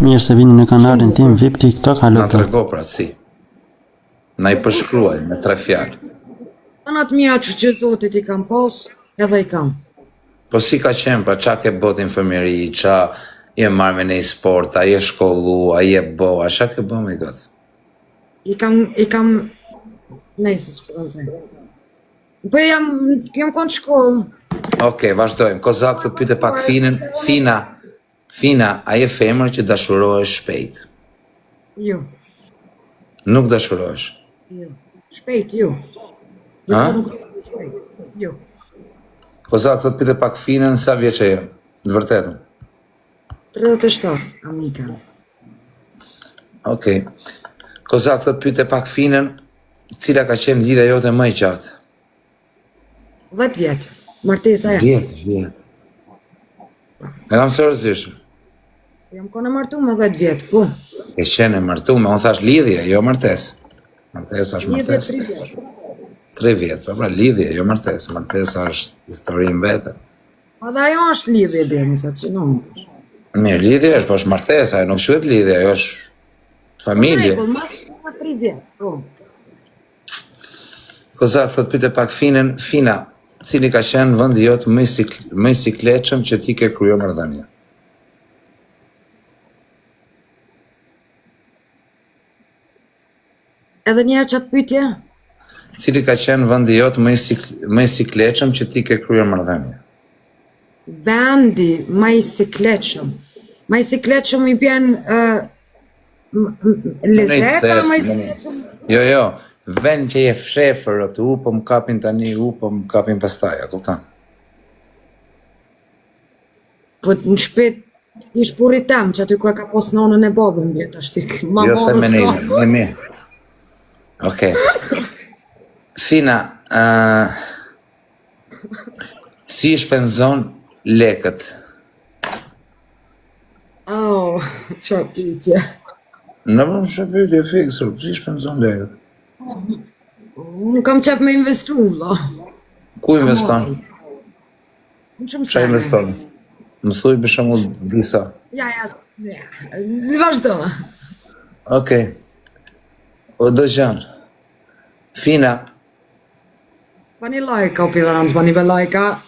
Mirë se vini në kanalin tim VIP TikTok, halo. Na trego pra si. Na I përshkruaj me 3 fjalë. Anat mia që Zotit I kam pas, edhe I kam. Po si ka qenë, pra qa ke bot infirmeri, qa je marrë me nej sport, a je shkollu, a je bo, a qa ke bo me gëtë? I kam, nejse s'përëzaj. Po jam konë shkollë. Okej, vazhdojmë. Kozak të pyte pak Finën. Fina, a je femër që dashurohesh shpejt? Jo. Nuk dashurohesh? Jo. Shpejt, jo. Ha? Shpejt, jo. Kozak të pyte pak Finën, sa vjeç e je? Në vërtetën? 37, amika. Okej. Kozak të pyte pak Finën, cila ka qenë lidhja jote më e gjatë? 10 vjetë, martesa ja. 10 vjetë. E kam seriozisht. Jam kone martu me 10 vjetë, po. E qenë e martume, unë thash lidhje, jo martes. Martesa është martes. 3 vjetë. 3 vjetë, pra lidhje, jo martes. Martesa është historinë vete. Pa dhe ajo është lidhje dhe, mësa që në më. Mirë, lidhje është, po është martesa, ajo nuk quhet lidhje, ajo është familje. Po, mas 3 vjetë, po. Kozak thot pyte pak Finën, Fina, cili ka qenë vendi jot më I sikletshëm që ti ke kryer marrëdhënie? Edhe njerë qatë pytje? Cili ka qenë vendi jot më I sikletshëm që ti ke kryer marrëdhënie? Vendi ma I sikletshëm. Ma I sikletshëm I bjen lezeta, ma I sikletshëm. Jo, vend që je fshefër, të po më kapin tani, po më kapin pastaj, a kupton? Po në shpet, I shpurri tem, që aty ku e ka pos nonën e babën bjet, ashtë ma Jo, marrë s'ka. me mi. Okej. Fina, si I shpenzon lekët? Oh, qa pytje. Në më shpytje fiksur, si I shpenzon lekët? Unë kam qef me investu, vla. Ku investon? Në shumë Qa investon? Më thuj për shembull disa. Ja, vazhdo. Okej. O do gjanë. Fina, Bani lajka, o pidharancë, bani be lajka.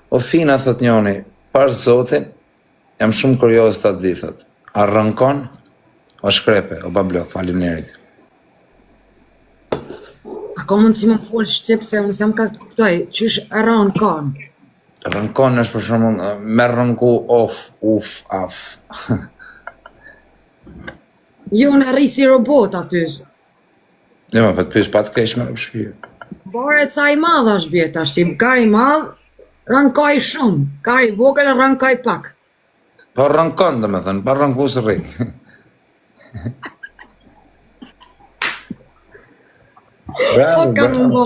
o Fina, thot njoni, pas Zotin, jam shumë kurioz të atë di, thot. A rënkon, o shkrepe, o bablok, faleminderit. A ka mundë si më folë shqip, se unë se më ka të kuptoj, qysh e ranë kanë. Rënkon është për shembull me rënku uf, af. Jo në rrisi robot aty. Jo, më për të pyes pa të keq me shpije. Bare ca I madh është bjet, ashtë I kar I madh, rënkaj shumë, kar I vogël, rënkaj pak. Po rënkon, dhe me thënë, pa rënku së rri. Bravo, bravo.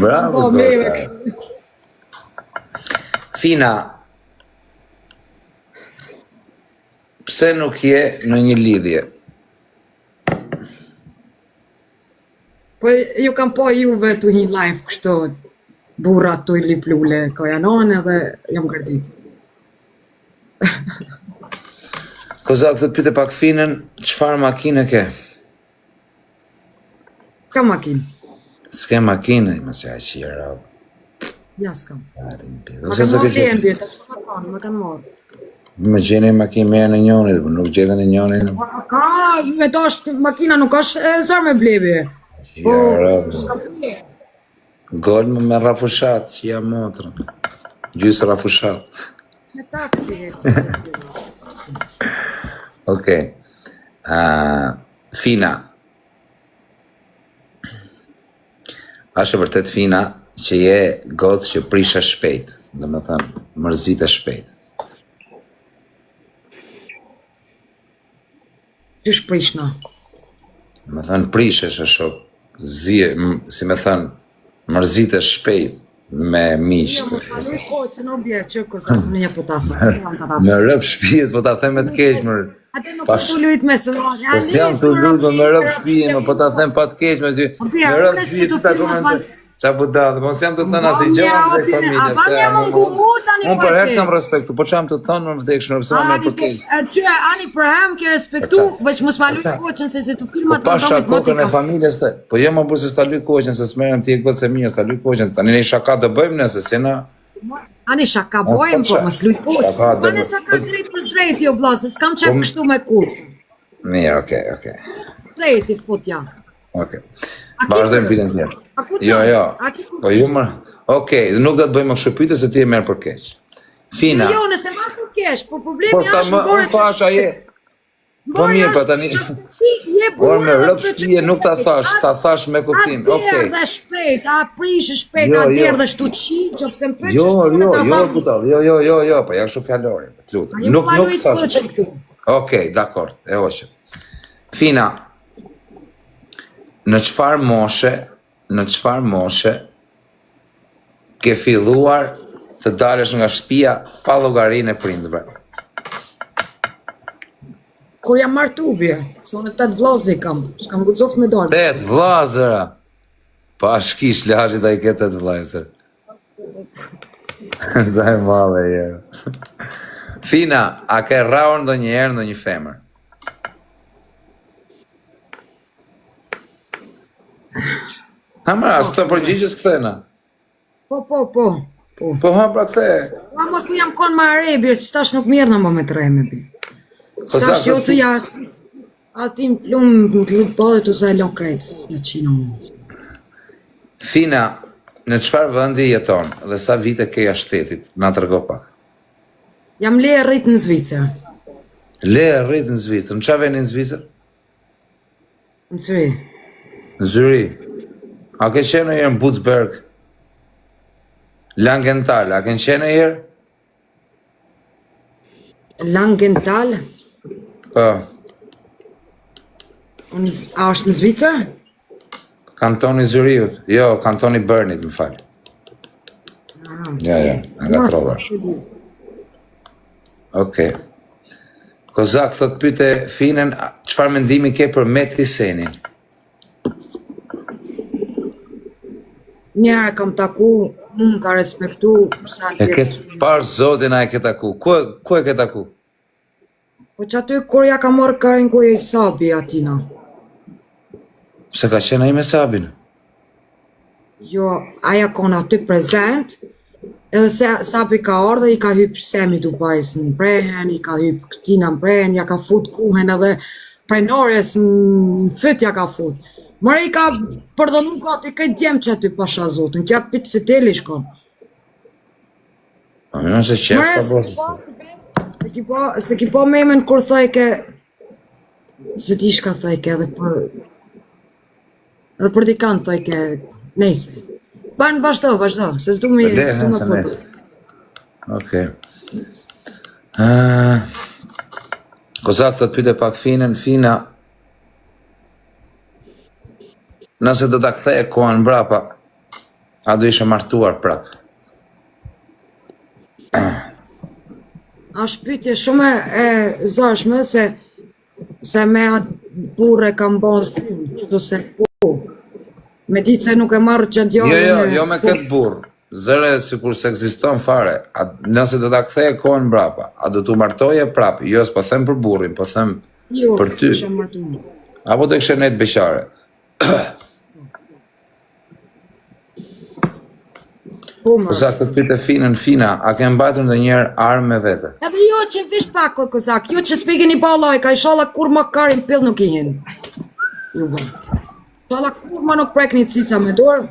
Bravo, Goca. Fina, pse nuk je në një lidhje? Po ju kam po juve të një live kështu, burrat të I liplule, ka janon edhe jam gërdit. Kozak të pyte pak Finën, çfarë makine ke? Ka makinë? S'ke makine, më se aq I rab. Ja s'kam. Ma Ose kanë se marrë ke lejen bjet, ma kanë marrë. me gjeni makinë me në njonit, po nuk gjetën e njonit. Ka, me to është, makina nuk është e zërë me blebi. Po, s'ka përne. Gol me rafushat, që jam motrën. Gjysë rafushat. Me taksi, Okej. Fina. Ashtë vërtet Fina që je gotë që prisha shpejt, dhe me thënë, mërzite shpejt. Qysh prishna? Me thënë, prishesh e shok, si me thënë, mërzite shpejt me miqtë. Nuk ko që në bjerë që kësa në një po ta thë. Në rëp shpijes, po ta them e të keq, mërë. Ate nuk të lujt me së lojnë. Po si jam të lutë, me rëp shpijes, po ta them pa të keq, me ty. Në rëp shpijes, ta komente. Qa bu da, dhe po si jam të të nësi gjohën dhe familje. A ban jam në ngu mu, tani Unë për herë kam respektu, po çam të thonë më vdekshëm, pse më për keq. Ani për hem ke respektu, veç mos ma luj koqën se tu filmat Po pasha kokën e familjes të. Po jo më burr se sta luj koqën se s'merrem ti gocë e mia, sta luj koqën. Tani ne shaka do bëjmë nëse se na. Ani shaka bojmë, po mos luj koqën. Ani shaka drejt për drejt jo vlla, se s'kam çaf kështu me kur. Mirë, okay. Drejt i fut ja. Okay. Vazhdojmë pyetjen tjetër. Jo. Po jo më. Okej, nuk do të bëjmë kështu pyetje se ti e merr për keq. Fina. Jo, nëse marr për keq, po problemi është më unë fasha je. Po mirë, po tani. Por me rrobshtie nuk ta thash me kuptim. Okej. Dhe shpejt, a prish shpejt, a derdhësh tu çi, nëse më pëlqen. Jo, po ja kështu fjalore, të lutem. Nuk thash. Okej, dakor, e hoqëm. Fina. Në çfarë moshe ke filluar të dalësh nga shtëpia pa llogarinë e prindërve? Kur jam martu bie, se unë 8 vllazë kam, s'kam guxof me dalë. 8 vllazëra. Pa shkish lashit ai ke 8 vllazër. Zaj male je. Fina, a ke rraur ndonjëherë ndonjë femër? Hamra, as të përgjigjes këthena? Po. Po hapra këthe? Ma ku jam konë ma rebi, që tash nuk mirë në më me të rejme bi. Tash jo se ja, atim plumë të lupodhe të se lo krejtës në qino. Fina, në qfar vëndi jeton dhe sa vite keja shtetit, na tërgo pak? Jam le e rritë në Zvicër. Le e rritë në Zvicër, në qa veni në Zvicër? Në Zyri. Në Zyri. A ke qenë e në Butzberg? Langenthal, a ke qenë e herë? Langenthal? Po. A është në Zvicër? Kantoni Zyriut. Jo, kantoni Bernit, më falë. Ja, nga trova. Okej. Kozak thot pyte Finen, çfarë mendimi ke për Mehdi Senin? Njëra kam taku, unë ka respektu sa E ke parë zotin a e ke taku? Ku e ke taku? Po që aty kur ja ka morë karin ku e i Sabi atina. Se ka qenë ai me Sabin? Jo, aja kona aty prezent, edhe se Sabi ka ardhe, i ka hypë Semi Dubajs në prehen, i ka hypë këtina në prehen, ja ka fut kuhen edhe prenores në fyt ja ka fut. Mërë i ka përdonu ka të krejt djemë që aty pasha zotin, kja pit fiteli shko. A më nëse qef ka bërë. Se ki po memen kur thajke, se ti shka thajke edhe për dikant thajke, nejse. Banë vazhdo, se s'du me fërë. Okej. Kozak thot pyte pak Finen, Fina, nëse do t'a ktheje kohën mbrapa, a do ishe martuar prap? A shpytje shumë e zashme se me atë burre kam bënë qëto se po. Me ditë se nuk e marrë që djallën Jo me këtë burë. Zëre si kur se eksiston fare. Nëse do t'a ktheje kohën mbrapa, a do t'u martoje prap? Jo, s'po them për burrin, po them për ty. Apo do kështë nejtë beqare? Kozak të pyte Fina, a ke mbajtur ndonjëherë armë me vete? Edhe jo që vish pak, Kozak, jo që s'pegin i pa lajka, ishala kur ma karin pill nuk i hin. Ishala kur ma nuk prek një cica me dorë.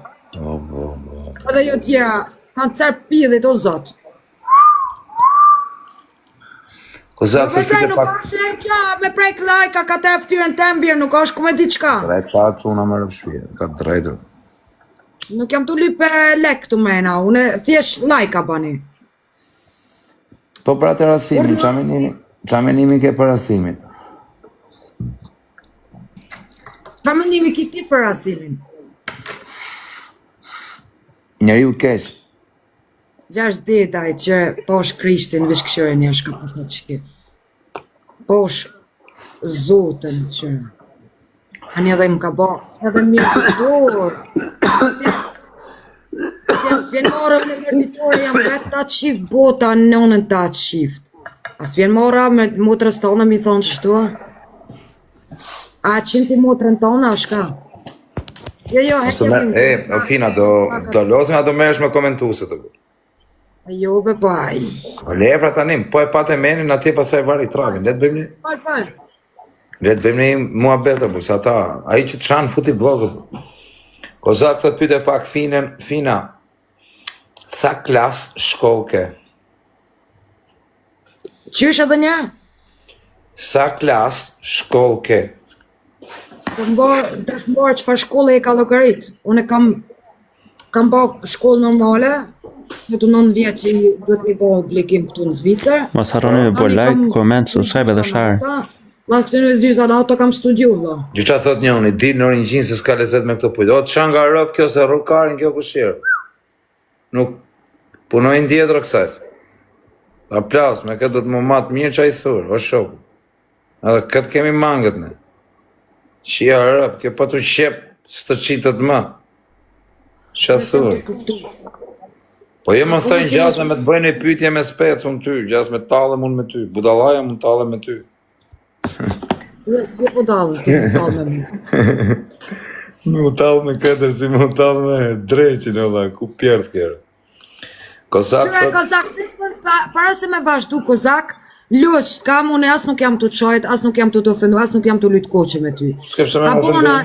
Edhe jo tjera, kanë cërë pidhit o zot. Kozak të pyte nuk është e kja me prek lajka, ka të eftyren të mbirë, nuk është ku me diqka. Prek ka të una më rëfshvije, ka të drejtër. Nuk jam të lype lek të mena, une thjesht lajka bani. Po pra të rasimin, qa menimi ke për rasimin? Qa menimi ki ti për rasimin? Njeri u kesh. 6 ditaj që posh Krishtin vish këshore një shka për të qëki. Posh Zotën që Ani edhe më ka bo, edhe mirë të dorë. As vjen marrë me mërditori, jam vetë ta qift bota, nonën ta qift. As vjen marrë me motrës tonë, mi thonë qështu. A qinti motrën tonë, a shka? Jo, o Fina, do lozim a do merresh me komentuese të kur? Jo, be baj. O le pra tanim, po e patë menin atje pasaj vari travin, le të bëjmë një... Fal. Le të bëjmë një mua betë, për sa ta, aji që të shanë futi blogët. Kozak të të pyte pak Fina, sa klas shkollë ke? Qysh edhe një? Sa klas shkollë ke? Të shmbarë qëfar shkolle e ka llogarit. Unë kam ba shkollë normale, në të 9 vjetë që duhet mi ba obligim këtu në Zvicër. Mos harroni me bo like, comment, subscribe dhe share. Mas këtë në zdyza në auto kam studiu, vëlla. Gjyqa thot një unë, i di në orin gjinë se s'ka lezet me këto pujtë. O të shanë nga rëpë kjo se rrukarin kjo kushirë. Nuk punojnë djetër kësaj. Ta plas, me këtë do të më matë mirë që a i thurë, o shokë. Edhe këtë kemi mangët ne. Qia rëpë, kjo pa të qepë, së të qitët më. Që a thurë. Po je më thëjnë gjasme me të bëjnë i pytje me specë unë ty, gjasme talëm unë me ty, budalaja më talëm me ty. Si po dalë, ti po dalë me më. Më talë me këtër si më talë me dreqin, ola, ku pjertë kjerë. Kozak, para se me vazhdu Kozak, luq, kam unë as nuk jam të qajt, as nuk jam të ofendu, as nuk jam të lujtë koqe me ty. A bona,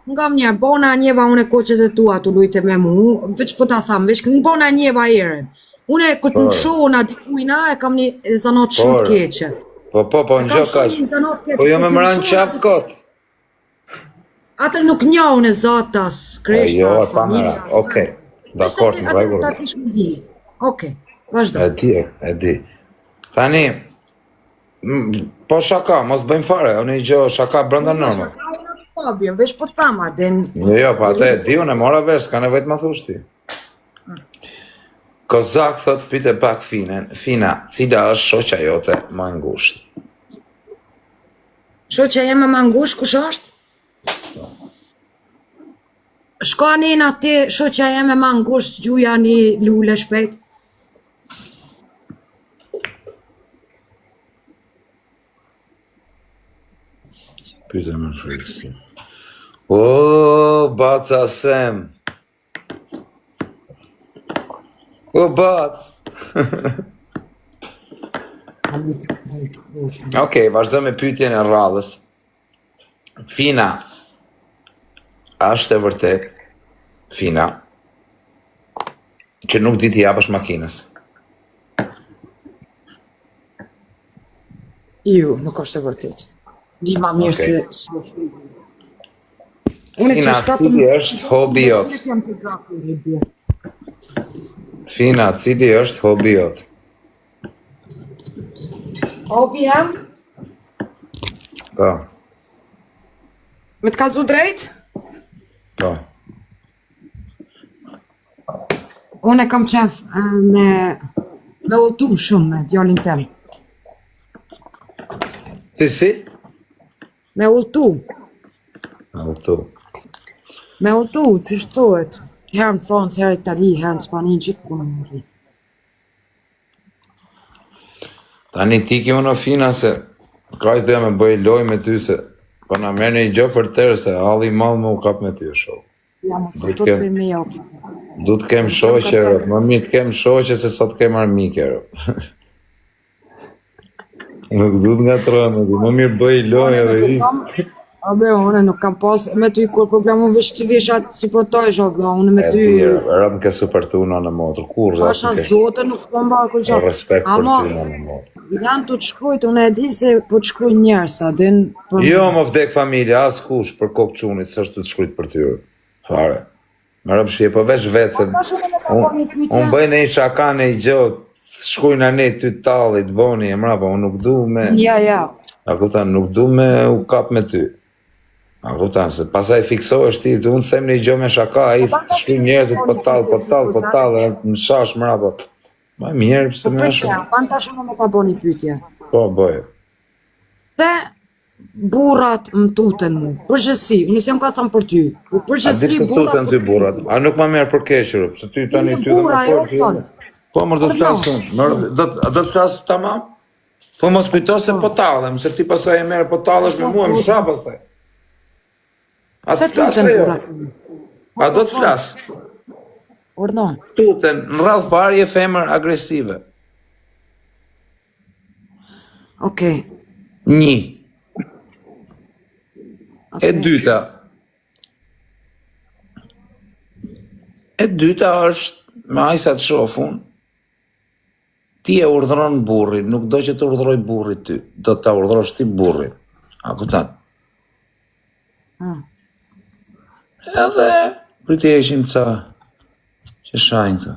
nga më njerë, bona njeva unë e koqet e tua të lujte me mu, veç po ta thamë, veç në bona njeva eren. Unë e këtë në shohë në dikujna e kam një zanot shumë të keqe. Po, në gjë kash. Po jo me më ranë qafë kotë. Atër nuk nja unë e zatas, kreshtas, familjas. Okej, dakord, në regullë. Ta kish më di. Okej, vazhdo. E di. Tani, po shaka, mos bëjmë fare, unë i gjë shaka brënda norma. Vesh po tama, den... Jo, pa atë e di, unë e mora vesh, s'ka nevojt ma thushti. Kozak thot pyte pak Fina, cila është shoqa jote më ngusht? Shoqa jeme më ngusht, kush është? Shka një në ti, shoqa jeme më ngusht, gjuja një lule shpejt. Pyte më frikësi. O, baca sem. O, bac. Okej, vazhdo me pyetjen e radhës. Fina, është e vërtet, Fina, që nuk di t'i japësh makinës? Jo, nuk është e vërtet. Di ma mirë se... Fina, cili është hobi jot? Fina, cili është hobi jot? Hobi jam? Po. Me të kalzu drejt? Po. Unë e kam qef me utu shumë me djallin tem. Si? Me utu. Me utu, që shtohet. Herë në Francë, herë Itali, herë në Spani, gjithë ku në mëri. Tani ti ki më në Fina se ka ishtë dhe me bëj loj me ty se po na merë një gjë për tërë se halli malë më u kap me ty e shohë. Ja, më të të për me jo. Du të kem shoqe, më mirë të kem shoqe se sa të kem armike, Nuk du të nga trënë, më mirë bëj loj edhe i. Abe, unë nuk kam pas, me ty kur problemu vështë vishat suportoj zhovla, unë me ty... Rëmë ke suportu në motër, kur? Pasha zote nuk po mba kur gjo. Respekt për ty në motër. Janë të të shkrujt, unë e di se po të shkrujt njerës, a din... Jo, më vdek familja, as kush për kokë qunit, së është të të shkrujt për ty. Fare. Më rëmë shqie, po vesh vetë se... Unë bëjnë e i shaka në i gjot, shkrujnë anë ty talit, boni, e mrapa, unë nuk du me... Ja. A kuptan, nuk du me u kap me ty. A kuptan, se pasaj fiksohesh ti, unë them një gjo me shaka, a i shkuj njerëzit po talë, në shash më rapa. Ma mirë, pëse me shumë. Pan ta shumë me ta bo një pytje. Po, bëjë. Te, burrat më tuten mu. Përgjithësi, unë s'jam ka thënë për ty. Po A di përgjithësi të tutën ty burrat? A nuk ma merr për keqër, se ty tani ty burra e opton. Po më do të flas unë. Do të flas tamam? Po mos kujto se po tallem, se ti pastaj e merr po tallesh me mua, më shah pastaj. A Se të flas tuten ajo? burrat. A do të flas? Ordon. Tuten, në radhë parë je femër agresive. Okej. 1. E dyta. E dyta është me aq sa të shoh unë. Ti e urdhëron burrin, nuk do që të urdhëroj burri ty, do ta urdhërosh ti burrin. A kupton? Edhe priti ishim ca që shajnë këto.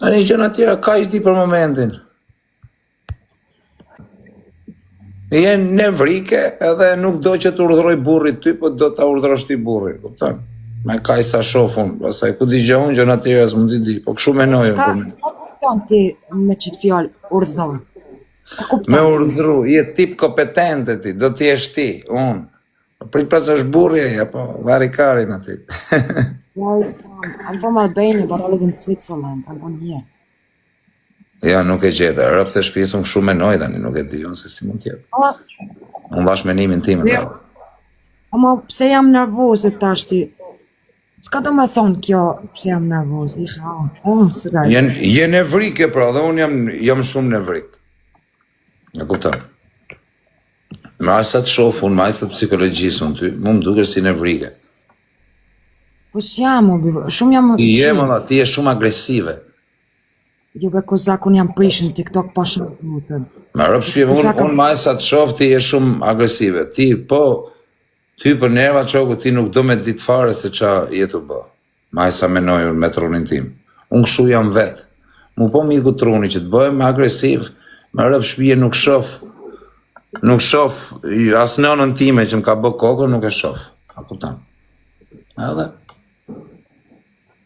Tani gjëna tjera kaq di për momentin. Jenë nevrike edhe nuk do që të urdhëroj burrit ty, po do ta urdhërosh ti burrin, kupton? Me kaq sa shoh unë, pastaj ku dëgjoj unë gjëna tjera s'mund t'i di, po kështu menoj Ka unë. kupton ti me çit fjalë urdhon. E kupton. Me urdhëru, je tip kompetente ti, do t'i jesh ti, unë. Prit pas është burri ai, apo vari karin aty. I'm from Albania, but I live in Switzerland. I'm on here. Ja, nuk e gjeta, rëp të shtëpisë unë kështu menoj tani, nuk e di unë se si mund t'jetë. Unë vash menimin tim. Ama pse jam nervoze tash ti? Çka do më thon kjo pse jam nervoze? Isha, së gaj. Je nevrike pra, dhe unë jam shumë nevrik. E kupton. Me aq sa të shoh unë, me aq sa të psikologjisë unë ty, mu më duket si nevrike. Po s'jam, shumë jam... Ti je shumë agresive. Jo be kozak, unë jam prish në TikTok pa shumë mutën. Me rëp shpje, unë me aq sa të shoh ti je shumë agresive. Ty për nerva çoku ti nuk do me ditë fare se qa jetu bë. Me aq sa menoj unë me trunin tim. Unë kështu jam vetë. Mu po miku truni që të bëhem agresiv, me rëp shpje nuk shoh as nënën time që më ka bë kokën, nuk e shoh. A kupton? Edhe?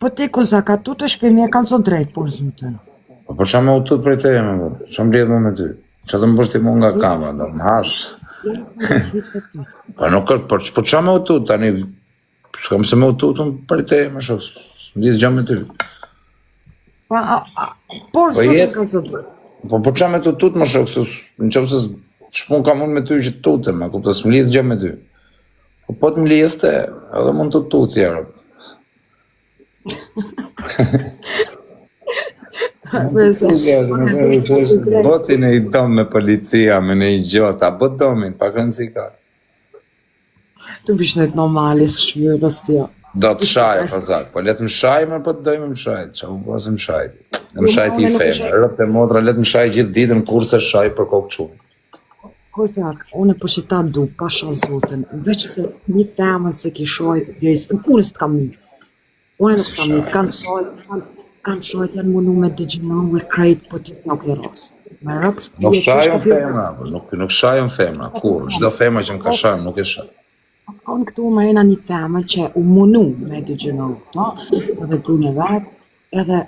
Po ti kozak, a tu të shpimi e kanë so drejt, por zutën. Po qa me u tut prej teje me bu? Qa më lidh mu me ty? Qa të më bështi mu nga kamera, do më hash? Po nuk po qa me u tut, tani, s'kam se me u tut, unë prej teje me shok, më lidh gjë me ty. Por zutën kanë so drejt. Po qa me të tut më shok, në qëmë se shpun kam unë me ty që të tutem, a kupta, s'më lidh gjë me ty. Po të më lidhte, edhe mund të tut jarë. Boti në i dom me policia, me në i gjota, bot domin, pak rëndësi ka. Tu bish në të normali, shmjërës tja. Do të shaj, fazak, po letë më shaj, më po të dojmë më shaj, që më posë më shaj. Më shaj ti i femë, rëp të modra, letë më shaj gjithë ditën kurse shaj për kokë qumë. Kozak, unë e përshita du, pasha zotën, veç se një femën se ki shojt, diris, në punës të kam një. Unë nuk kam një, kanë shojt janë mundu me dëgjënon e krejt, po ti nuk e rosë. Me rëpës, nuk shajon femra, nuk shajon femra, kur, çdo femra që më ka shajon, nuk e shaj. Unë këtu më ena një femër që u mundu me dëgjënon këto, edhe grunë e vetë, edhe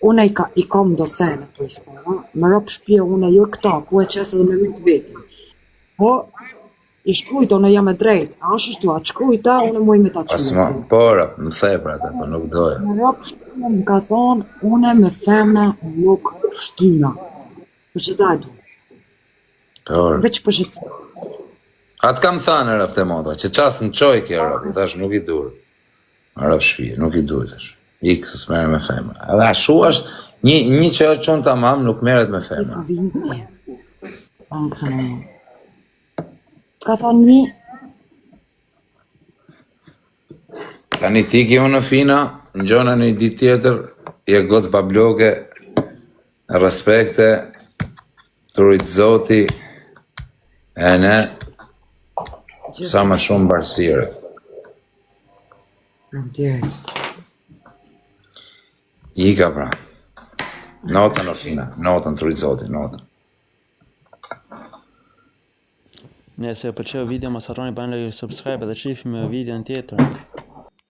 unë i kam dosene të ishtë, me rëpë shpje unë e jo këta, po e qesë edhe me më të vetën. Po, i shkrujta, unë jam e drejt, a është shtu, a shkrujta, unë muj me ta qëmë. Por, më thej për atë, po nuk doja. Në rëpë shtu, më ka thonë, unë me femna nuk shtyna. Për që ta du. Por. Veç për që ta. Atë kam thanë rëf të motra, që qasë në qoj kjo rëf, i thash nuk i dur. Rëf shpije, nuk i dur, thash. Ikë së s'mere me femna. Edhe ashu është, një që është qonë tamam, nuk meret me femna. Ka thonë një... Tani ti ki unë në fina, në gjona një dit tjetër, je gotë babloke, respekte, të rritë zoti, e ne, sa më shumë barsire. Ika pra. Notën në fina, notën të rritë zoti, notën. Nëse ju pëlqeu video mos harroni bëni like, subscribe dhe shihemi në videon tjetër.